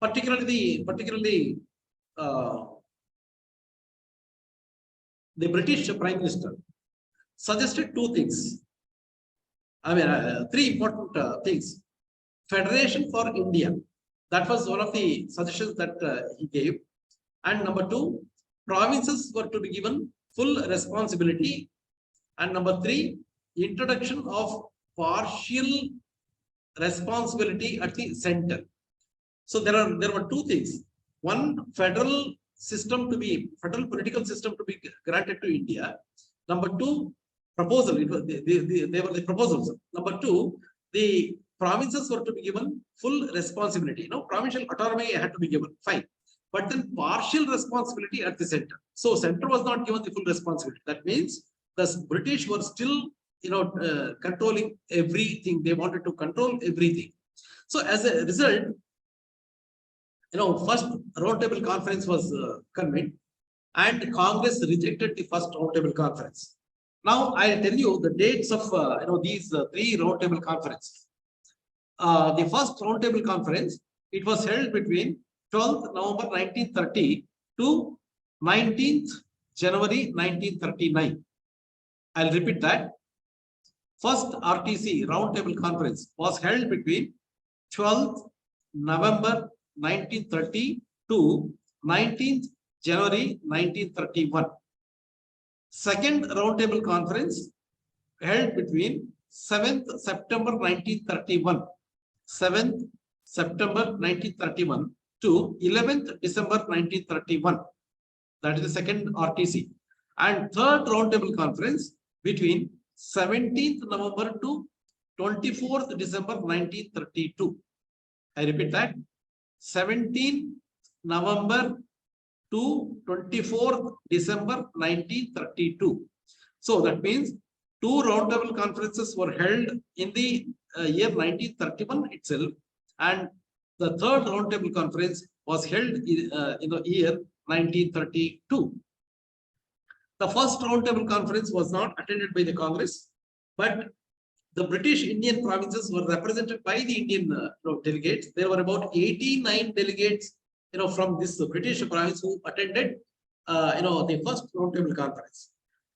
particularly the British Prime Minister suggested two things. I mean, three important things. Federation for India. That was one of the suggestions that he gave. And number two, provinces were to be given full responsibility. And number three, introduction of partial responsibility at the center. So there were two things. One, federal political system to be granted to India. Number two, proposal. They were the proposals. Number two, the provinces were to be given full responsibility. Provincial autonomy had to be given. Fine. But then partial responsibility at the center. So center was not given the full responsibility. That means the British were still, controlling everything. They wanted to control everything. So as a result, first roundtable conference was convened, and Congress rejected the first roundtable conference. Now I tell you the dates of these three roundtable conferences. The first roundtable conference, it was held between 12th November 1930 to 19th January 1939. I'll repeat that. First RTC roundtable conference was held between 12th November 1930 to 19th January 1931. Second roundtable conference held between 7th September 1931, 7th September 1931 to 11th December 1931. That is the second RTC. And third roundtable conference between 17th November to 24th December 1932. I repeat that. 17th November to 24th December 1932. So that means two roundtable conferences were held in the year 1931 itself, and the third roundtable conference was held in the year 1932. The first roundtable conference was not attended by the Congress, but the British Indian provinces were represented by the Indian delegates. There were about 89 delegates, from this British province who attended, the first roundtable conference,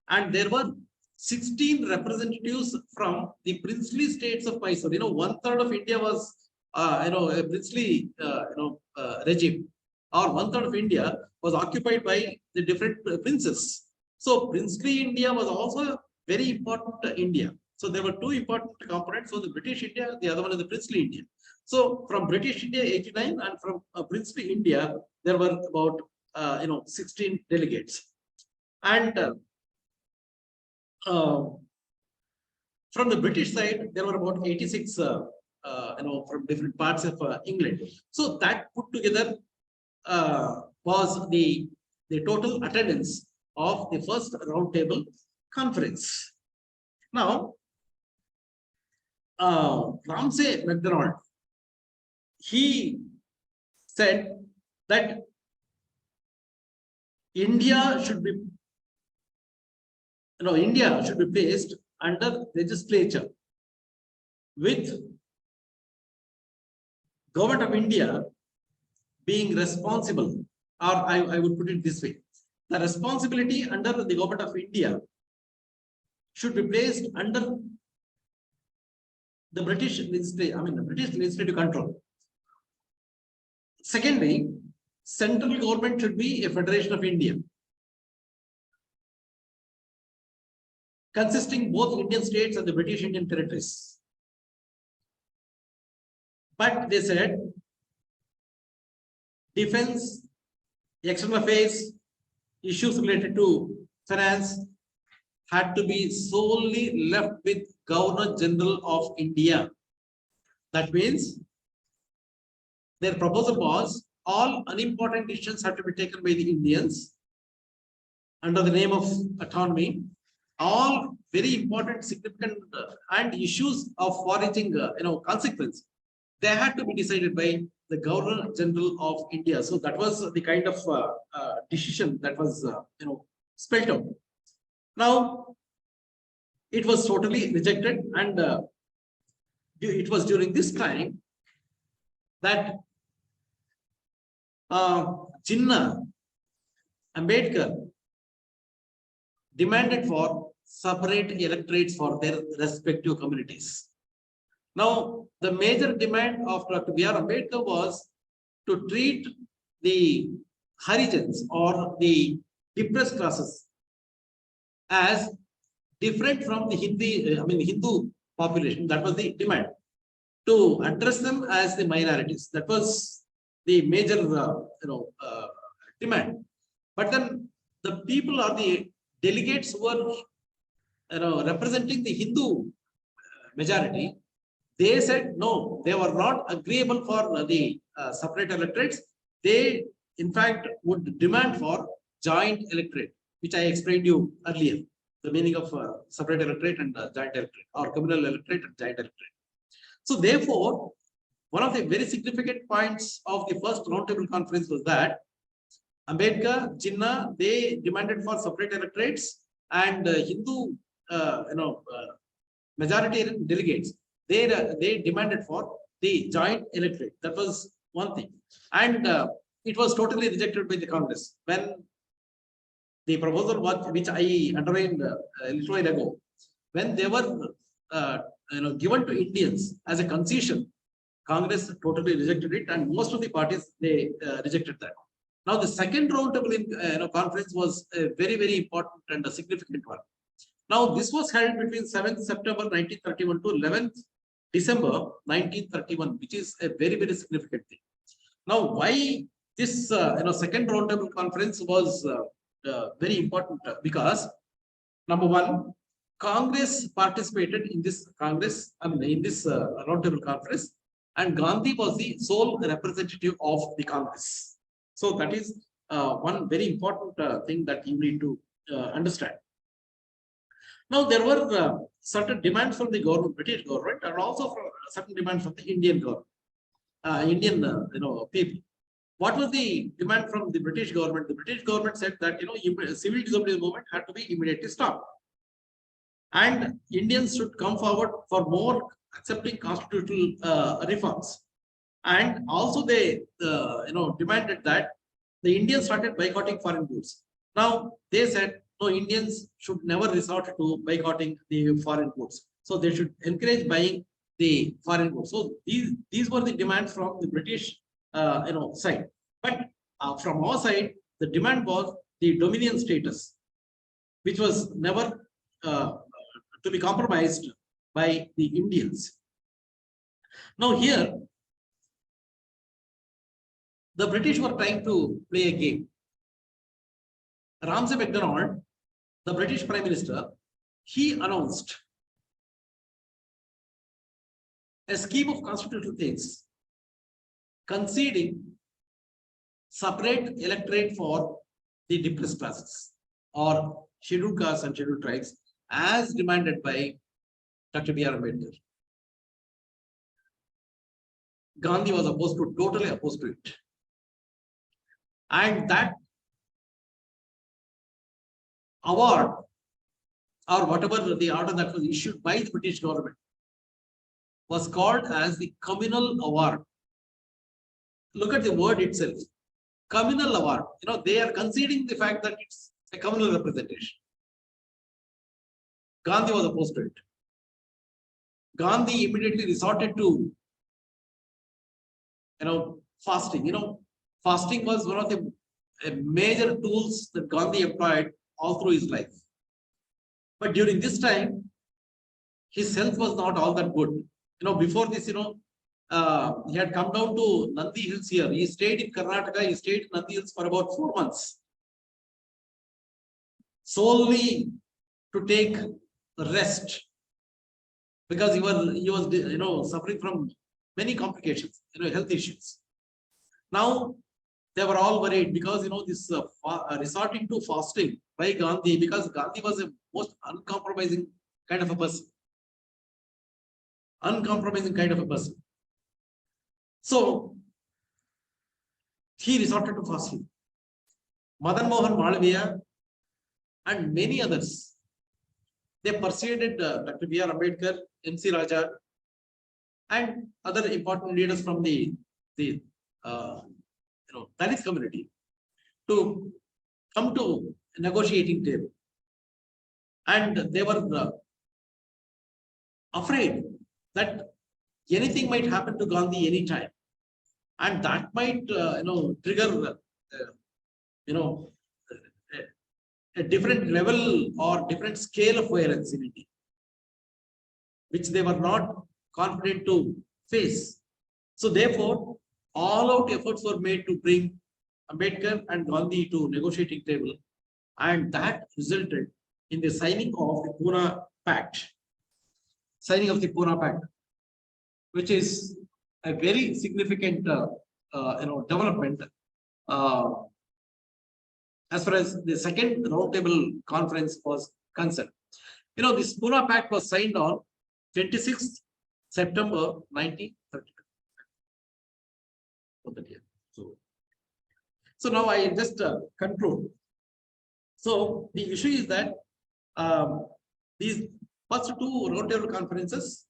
and there were 16 representatives from the princely states of Mysore. 1/3 of India was, a princely, regime, or 1/3 of India was occupied by the different princes. So princely India was also very important India. So there were two important components. So the British India, the other one is the princely India. So from British India 89, and from princely India there were about 16 delegates. And from the British side there were about 86 from different parts of England. So that put together was the total attendance of the first roundtable conference. Now, Ramsay MacDonald, he said that India should be placed under legislature, with Government of India being responsible, or I would put it this way: the responsibility under the Government of India should be placed under the British legislative control. Secondly, central government should be a federation of India, consisting both Indian states and the British Indian territories. But they said defense, external affairs, issues related to finance had to be solely left with Governor General of India. That means their proposal was all unimportant decisions have to be taken by the Indians under the name of autonomy. All very important, significant and issues of far-reaching consequence, they had to be decided by the Governor General of India. So that was the kind of decision that was spelled out. Now, it was totally rejected, and it was during this time that Jinnah, Ambedkar demanded for separate electorates for their respective communities. Now, the major demand of Dr. B.R. Ambedkar was to treat the Harijans or the depressed classes as different from the Hindu population. That was the demand. To address them as the minorities. That was the major, demand. But then the people or the delegates who were, representing the Hindu majority, they said no, they were not agreeable for the separate electorates. They, in fact, would demand for joint electorate, which I explained you earlier. The meaning of separate electorate and joint electorate, or communal electorate and joint electorate. So therefore, one of the very significant points of the first roundtable conference was that Ambedkar, Jinnah, they demanded for separate electorates, and Hindu, majoritarian delegates, they demanded for the joint electorate. That was one thing, and it was totally rejected by the Congress when the proposal was, which I underlined a little while ago, when they were given to Indians as a concession. Congress totally rejected it, and most of the parties they rejected that. Now, the second roundtable conference was a very, very important and a significant one. Now, this was held between 7th September 1931 to 11th December 1931, which is a very, very significant thing. Now, why this second roundtable conference was very important? Because number one, Congress participated in this Congress, in this roundtable conference, and Gandhi was the sole representative of the Congress. So that is one very important thing that you need to understand. Now, there were certain demands from the government, British government, and also from certain demands from the Indian government, Indian people. What was the demand from the British government? The British government said that civil disobedience movement had to be immediately stopped, and Indians should come forward for more accepting constitutional reforms. And also they demanded that the Indians started boycotting foreign goods. Now they said no, Indians should never resort to boycotting the foreign goods. So they should encourage buying the foreign goods. So these were the demands from the British side. But from our side, the demand was the dominion status, which was never to be compromised by the Indians. Now here, the British were trying to play a game. Ramsay MacDonald, the British Prime Minister, he announced a scheme of constitutional things, conceding separate electorate for the depressed classes or scheduled castes and scheduled tribes, as demanded by Dr. B.R. Ambedkar. Gandhi was totally opposed to it. And that award, or whatever the order that was issued by the British government, was called as the Communal Award. Look at the word itself, Communal Award. They are conceding the fact that it's a communal representation. Gandhi was opposed to it. Gandhi immediately resorted to fasting. Fasting was one of the major tools that Gandhi employed all through his life. But during this time, his health was not all that good. Before this, he had come down to Nandi Hills here. He stayed in Karnataka. He stayed in Nandi Hills for about 4 months, solely to take rest, because he was suffering from many complications, health issues. Now they were all worried because this resorting to fasting by Gandhi, because Gandhi was a most uncompromising kind of a person. So he resorted to fasting. Madan Mohan Malviya and many others, they persuaded Dr. B.R. Ambedkar, M.C. Raja, and other important leaders from the Dalit community to come to a negotiating table. And they were afraid that anything might happen to Gandhi anytime. And that might, trigger, you know, a different level or different scale of violence in India, which they were not confident to face. So therefore, all out efforts were made to bring Ambedkar and Gandhi to negotiating table, and that resulted in the signing of the Pune Pact. Signing of the Pune Pact, which is a very significant, development as far as the second roundtable conference was concerned. This Pune Pact was signed on 26th September 1932. So now I just conclude. So the issue is that these first two roundtable conferences,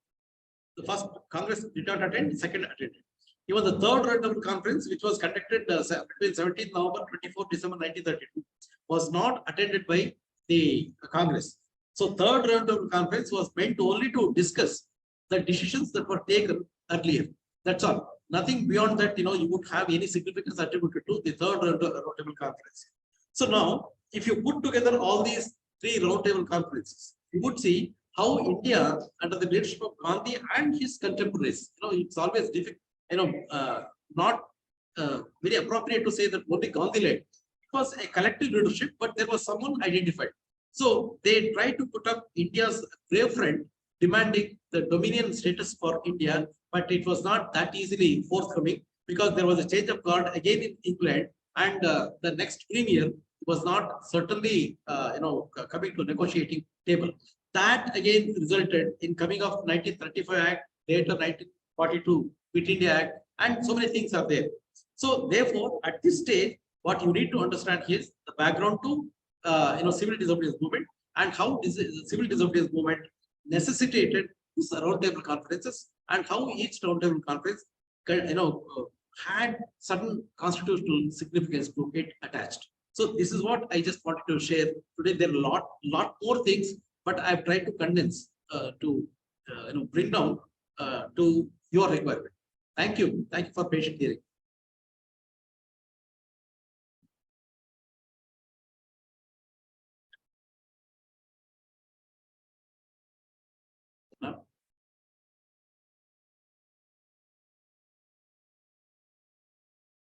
the first Congress did not attend, the second attended. Even the third roundtable conference, which was conducted between 17th November 24th December 1932, was not attended by the Congress. So third roundtable conference was meant only to discuss the decisions that were taken earlier. That's all. Nothing beyond that, you would have any significance attributed to the third roundtable conference. So now, if you put together all these three roundtable conferences, you would see how India, under the leadership of Gandhi and his contemporaries, it's always difficult, not very appropriate to say that only Gandhi led. It was a collective leadership, but there was someone identified. So they tried to put up India's brave friend, demanding the dominion status for India, but it was not that easily forthcoming because there was a change of guard again in England, and the next premier was not certainly, coming to negotiating table. That again resulted in coming of 1935 Act, later 1942 Quit India Act, and so many things are there. So therefore, at this stage, what you need to understand is the background to civil disobedience movement and how this civil disobedience movement necessitated these roundtable conferences, and how each roundtable conference had certain constitutional significance to it attached. So this is what I just wanted to share today. There are a lot more things, but I've tried to condense to bring down to your requirement. Thank you for patient hearing.